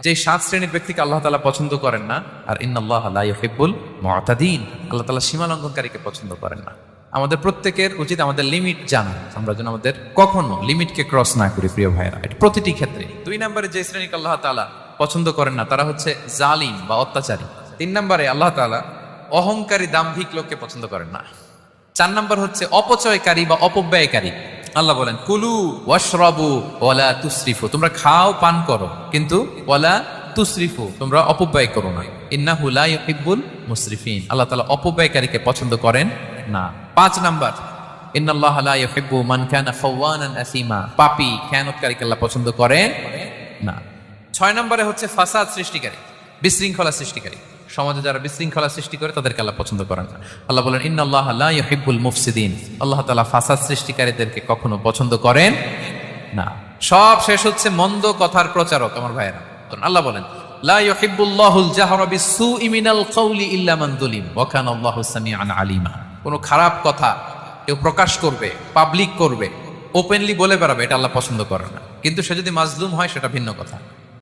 যে 7 শ্রেণীর ব্যক্তিকে আল্লাহ তাআলা পছন্দ করেন না, আর ইন্নাল্লাহা লা ইউহিব্বুল মুআতাদিন, আল্লাহ তাআলা সীমা লঙ্ঘনকারীকে পছন্দ করেন না। আমাদের প্রত্যেকের উচিত আমাদের লিমিট জানা, আমরা যেন আমাদের কখনো লিমিটকে ক্রস না করি প্রিয় ভাইয়েরা, এটা প্রতিটি ক্ষেত্রে। 2 নম্বরে যে শ্রেণীকে আল্লাহ তাআলা পছন্দ করেন না তারা হচ্ছে জালিম বা অত্যাচারী। 3 নম্বরে আল্লাহ তাআলা অহংকারী দাম্ভিক লোককে পছন্দ করেন না। 4 নম্বর হচ্ছে অপচয়কারী বা অপব্যয়কারী। আল্লাহ বলেন কুলু ওয়াশরাবু ওয়ালা তুসরিফু, তোমরা খাও পান করো কিন্তু ওয়ালা তুসরিফু, তোমরা অপব্যয় করো না। ইন্নাহু লা ইউহিব্বুল মুসরিফিন, আল্লাহ তাআলা অপব্যয়কারীকে পছন্দ করেন না। 5 নাম্বার ইন্নাল্লাহা লা ইউহিব্বু মান কানা খাওয়ানান আসিমা, পাপী খেয়ানতকারীকে আল্লাহ পছন্দ করেন না। 6 নম্বরে হচ্ছে ফাসাদ সৃষ্টিকারী, বিশৃঙ্খলা সৃষ্টিকারী। সমাজে যারা বিশৃঙ্খলা সৃষ্টি করে তাদেরকে আল্লাহ পছন্দ করেন না। আল্লাহ বলেন ইন্নাল্লাহা লা ইউহিব্বুল মুফসিদিন, আল্লাহ তাআলা ফাসাদ সৃষ্টিকারীদেরকে কখনো পছন্দ করেন না। সব শেষ হচ্ছে মন্দ কথার প্রচারক। আমার ভাইয়েরা, আল্লাহ বলেন লা ইউহিব্বুল্লাহুল জাহরা বিসসুই মিনাল কওলি ইল্লা মান যুলিম ওয়া কানা আল্লাহু সামিআন আলিমা। কোনো খারাপ কথা কেউ প্রকাশ করবে, পাবলিক করবে, ওপেনলি বলে বেড়াবে, এটা আল্লাহ পছন্দ করেন না। কিন্তু সে যদি মাজলুম হয় সেটা ভিন্ন কথা।